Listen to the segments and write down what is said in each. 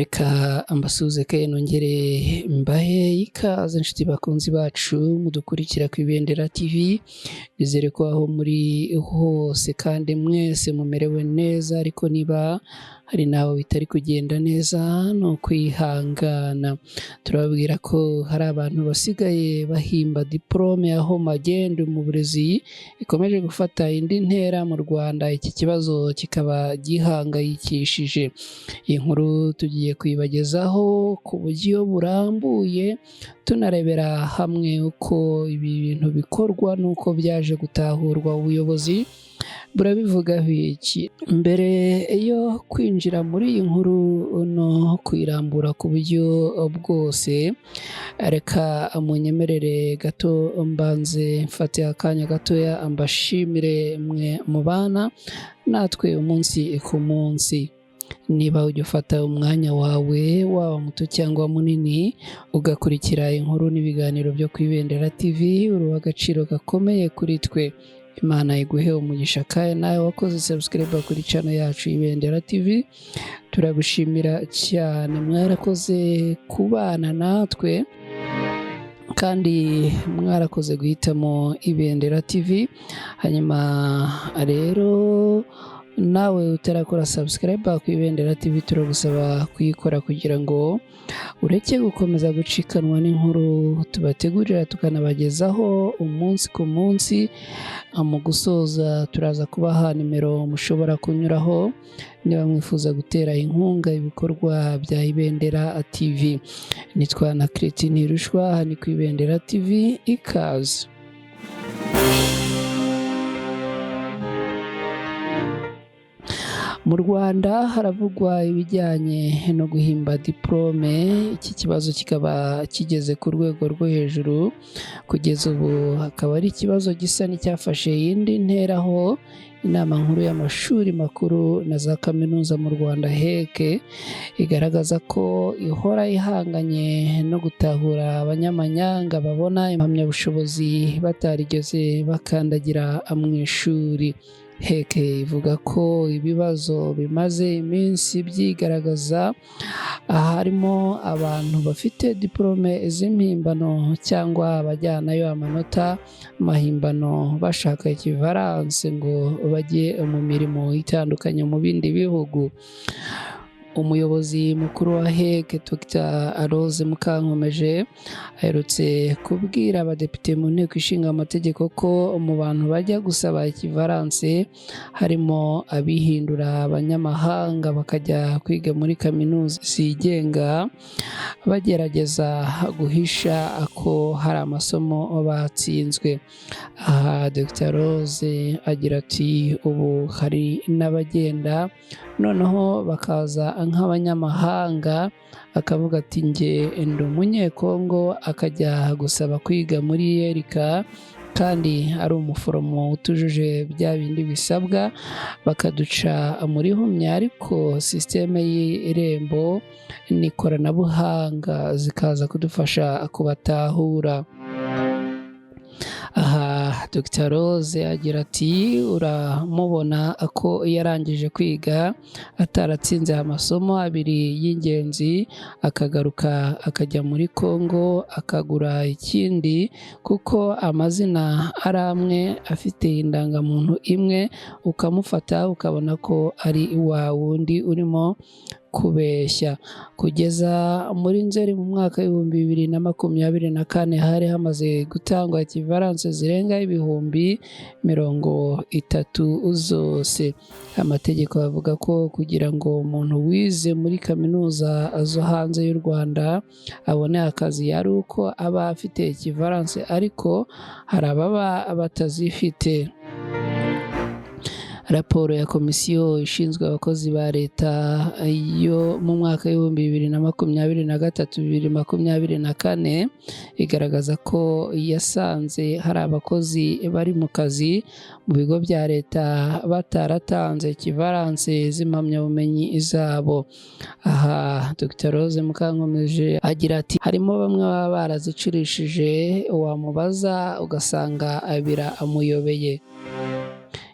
Reka ambasuhuze kandi nongere mbahe ikaze inshuti bakunzi bacu mudukurikira ku Ibendera TV. Nizere ko aho muri hose kandi mwese mumerewe neza, ariko niba hari naho bitari kugenda neza no kwihangana. Turababwira ko hari abantu basigaye bahimba diplome aho magendu mu burezi ikomeje gufata indi ntera mu Rwanda. Iki kibazo kikaba gihangayikishije. Iyi nkuru tugiye kuyibagezaho ku buryo burambuye, tunarebera hamwe uko ibi bintu bikorwa n'uko byaje gutahurwa. Ubuyobozi burabivugaho iki? Mbere yo kwinjira muri iyi nkuru no kuyirambura ku buryo bwose, reka munyemerere gato mbanze mfate akanya gatoya mbashimire mwe mubana natwe umunsi ku munsi. Niba ujya ufata umwanya wawe waba muto cyangwa munini ugakurikira inkuru n'ibiganiro byo ku Ibendera TV, uri uw'agaciro gakomeye kuri twe. Imana iguhe umugisha, kandi nawe wakoze subscribe kuri channel yacu Ibendera TV turagushimira cyane. Mwarakoze kubana natwe kandi mwarakoze guhitamo Ibendera TV. Hanyuma rero nawe utarakora subscribe ku Ibendera TV turagusaba kuyikora kugira ngo ureke gukomeza gucikanwa n'inkuru tubategurira tukanabagezaho umunsi ku munsi. Mu gusoza turaza kubaha nimero mushobora kunyuraho niba mwifuza gutera inkunga ibikorwa bya Ibendera TV. Nitwa na Cretin Ntirushwa, hani ku Ibendera TV. Ikaze. Mu Rwanda haravugwa ibijyanye no guhimba diplome. Iki kibazo kikaba kigeze ku rwego rwo hejuru. Kugeza ubu hakaba ari ikibazo gisa n'icyafashe iyindi ntera, aho inama nkuru y'amashuri makuru na za kaminuza mu Rwanda HEC igaragaza ko ihora ihanganye no gutahura abanyamahanga babona impamyabushobozi batarigeze bakandagira mu ishuri. HEC ivuga ko ibibazo bimaze iminsi byigaragaza, harimo abantu bafite diplome z'impimbano cyangwa abajyanayo amanota mahimbano bashaka equivalence ngo bajye mu mirimo itandukanye mu bindi bihugu. Umuyobozi mukuru wa HEC Dr. Rose Mukankomeje aherutse kubwira abadepite mu nteko ishinga amategeko ko mu bantu bajya gusaba equivalence harimo abihindura abanyamahanga bakajya kwiga muri kaminuza zigenga, bagerageza guhisha ko hari amasomo batsinzwe. Aha Dr. Rose agira ati ubu hari n'abagenda noneho bakaza nk'abanyamahanga, akavuga ati njye ndi umunyekongo, akajya gusaba kwiga muri yerika kandi ari umuforomo utujuje bya bindi bisabwa, bakaduca muri humye. Ariko sisiteme y'irembo n'ikoranabuhanga zikaza kudufasha kubatahura. Aha Dr. Rose agira ati uramubona ko yarangije kwiga ataratsinze amasomo abiri y'ingenzi, akagaruka akajya muri Kongo akagura ikindi kuko amazina ari amwe, afite indangamuntu imwe, ukamufata ukabona ko ari wa wundi urimo kubeshya. Kugeza muri Nzeri mu mwaka w'2024 hari hamaze gutangwa equivalence zirenga 30,000 zose. Amategeko avuga ko kugira ngo umuntu wize muri kaminuza zo hanze y'u Rwanda abone akazi ari uko aba afite equivalence, ariko hari ababa batazifite. Raporo ya komisiyo ishinzwe abakozi ba leta yo mu mwaka w'2023-2024 igaragaza ko yasanze hari abakozi bari mu kazi mu bigo bya leta bataratanze equivalence z'impamyabumenyi zabo. Aha Dr. Rose Mukankomeje agira ati harimo bamwe baba barazicurishije, wamubaza ugasanga biramuyobeye.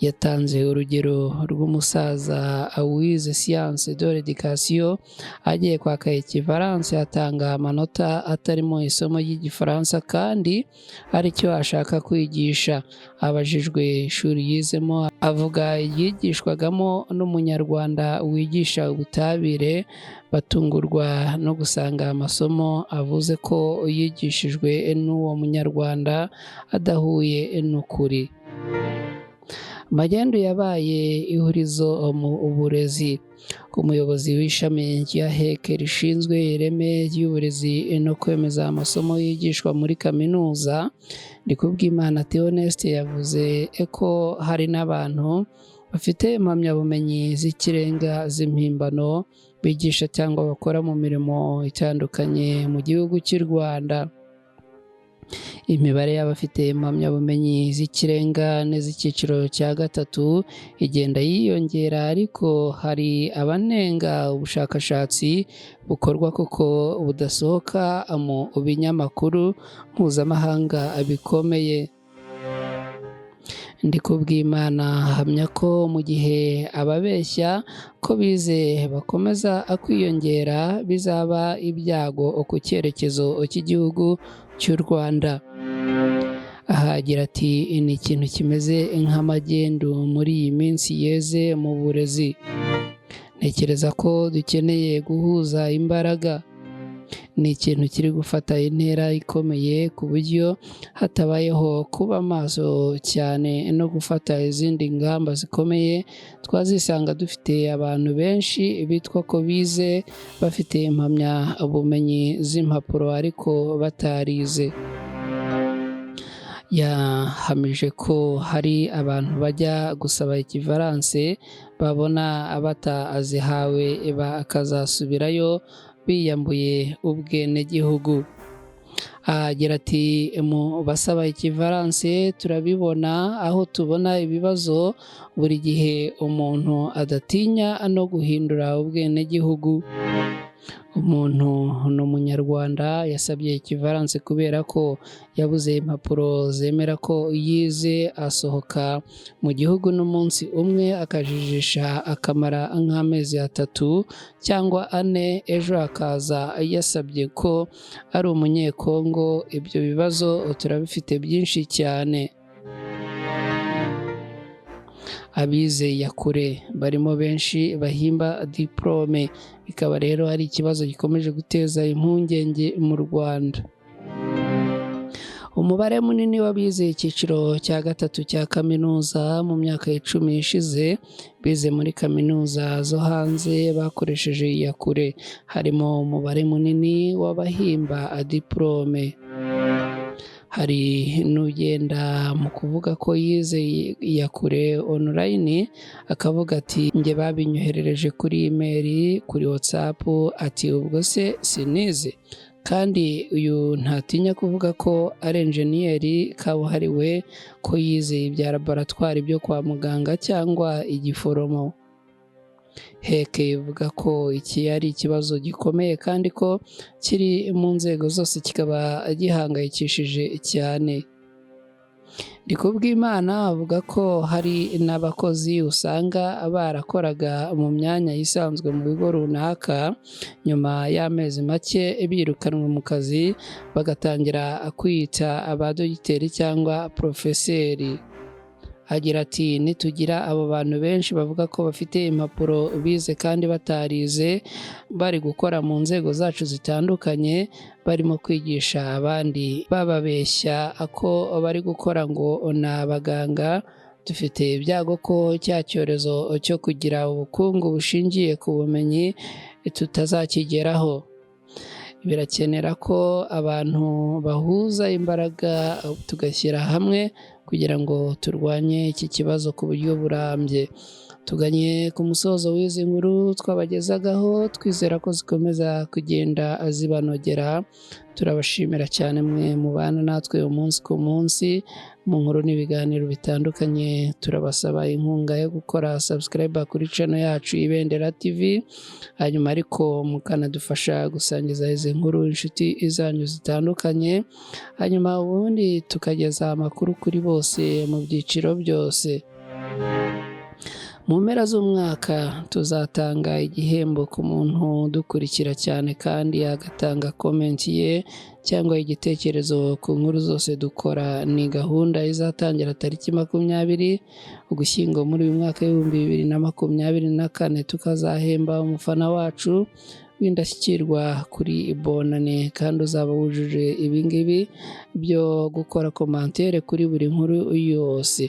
yatanze urugero rw'umusaza wize siyanse de l'education agiye kwaka equivalence atanga amanota atarimo isomo ry'igifaransa kandi aricyo ashaka kwigisha. Abajijwe ishuri yizemo avuga yigishwagamo n'umunyarwanda wigisha ubutabire, batungurwa no gusanga amasomo avuze ko yigishijwe n'uwo munyarwanda adahuye n'ukuri. Magendu yabaye ihurizo mu burezi. Umuyobozi w'ishami rya HEC rishinzwe ireme ry'uburezi no kwemeza amasomo yigishwa muri kaminuza, Ndikubwimana Theoneste yavuze ko hari n'abantu bafite impamyabumenyi z'ikirenga z'impimbano bigisha cyangwa bakora mu mirimo itandukanye mu gihugu cy'u Rwanda. Imibare y'abafite impamyabumenyi z'ikirenga n'iz'icyiciro cya gatatu igenda yiyongera, ariko hari abanenga ubushakashatsi bukorwa kuko budasohoka mu binyamakuru mpuzamahanga bikomeye. Ndikubwimana ahamya ko mu gihe ababeshya ko bize bakomeza kwiyongera bizaba ibyago ku cyerekezo cy'igihugu cy'u Rwanda. Aha agira ati ni ikintu kimeze nk'amagendu muri iyi minsi yeze mu burezi. Ntekereza ko dukeneye guhuza imbaraga. Ni ikintu kiri gufata intera ikomeye ku buryo hatabayeho kuba maso cyane no gufata izindi ngamba zikomeye, twazisanga dufite abantu benshi bitwa ko bize bafite impamyabumenyi z'impapuro ariko batarize. Yahamije ko hari abantu bajya gusaba equivalence babona batazihawe bakazasubirayo biyambuye ubwenegihugu. Agira ati mu basaba equivalence turabibona, aho tubona ibibazo buri gihe umuntu adatinya no guhindura ubwenegihugu. Umuntu ni umunyarwanda yasabye equivalence kubera ko yabuze impapuro zemera ko yize, asohoka mu gihugu n'umunsi umwe akajijisha akamara nk'amezi 3 cyangwa 4, ejo akaza yasabye ko ari umunyekongo. Ibyo bibazo turabifite byinshi cyane. Abizeye kure barimo benshi bahimba diplome, bikaba rero ari ikibazo gikomeje guteza impungenge mu Rwanda. Umubare munini w'abize icyiciro cya gatatu cya kaminuza mu myaka 10 ishize bize muri kaminuza zo hanze bakoresheje iyakure, harimo umubare munini w'abahimba diplome. Hari n'ugenda mu kuvuga ko yize iyakure online akavuga ati njye babinyoherereje kuri email, kuri WhatsApp, ati ubwo se sinize. Kandi uyu ntatinya kuvuga ko ari enjeniyeri kabuhariwe, ko yize ibya laboratwari byo kwa muganga cyangwa igiforomo. HEC ivuga ko iki ari ikibazo gikomeye kandi ko kiri mu nzego zose kikaba gihangayikishije cyane. Ndikubwimana avuga ko hari n'abakozi usanga barakoraga mu myanya isanzwe mu bigo runaka, nyuma y'amezi make birukanwe mu kazi bagatangira kwiyita abadogiteri cyangwa profeseri. Agira ati nitugira abo bantu benshi bavuga ko bafite impapuro bize kandi batarize, bari gukora mu nzego zacu zitandukanye, barimo kwigisha abandi bababeshya ko bari gukora ngo ni abaganga, dufite ibyago ko cya cyorezo cyo kugira ubukungu bushingiye ku bumenyi tutazakigeraho. Birakenera ko abantu bahuza imbaraga tugashyira hamwe kugira ngo turwanye iki kibazo ku buryo burambye. Tuganye ku musozo w'izi nkuru twabagezagaho, twizera ko zikomeza kugenda zibanogera. Turabashimira cyane mwe mubana natwe umunsi ku munsi mu nkuru n'ibiganiro bitandukanye. Turabasaba inkunga yo gukora subscribe kuri channel yacu Ibendera TV, hanyuma ariko mukanadufasha gusangiza izi nkuru inshuti zanyu zitandukanye, hanyuma ubundi tukageza amakuru kuri bose mu byiciro byose. mu mpera z'umwaka tuzatanga igihembo ku muntu udukurikira cyane kandi agatanga comment ye cyangwa igitekerezo ku nkuru zose dukora. Ni gahunda izatangira tariki 20 Ugushyingo muri uyu mwaka w'2024, tukazahemba umufana wacu w'indashyikirwa kuri Bonane kandi uzaba wujuje ibingibi byo gukora commentaire kuri buri nkuru yose.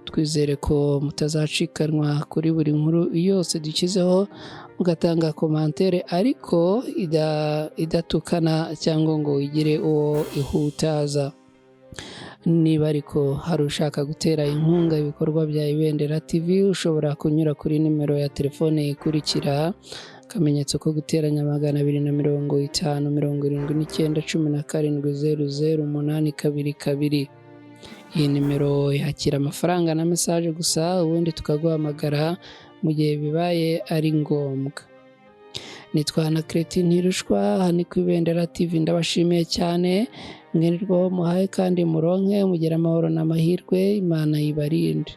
Twizere ko mutazacikanwa kuri buri nkuru yose dushyizeho, mugatanga commentaire ariko idatukana cyangwa ngo igire uwo ihutaza. Niba ariko hari ushaka gutera inkunga ibikorwa bya Ibendera TV, ushobora kunyura kuri nimero ya telefone ikurikira: akamenyetso ko guteranya 250 79 17 00 822. Iyi nimero yakira amafaranga na message gusa, ubundi tukaguhamagara mu gihe bibaye ari ngombwa. Nitwa Anaclet Ntirushwa, aha ni ku Ibendera TV. Ndabashimiye cyane, mwirirwaho muhaye kandi muronke, mugire amahoro n'amahirwe, Imana ibarinde.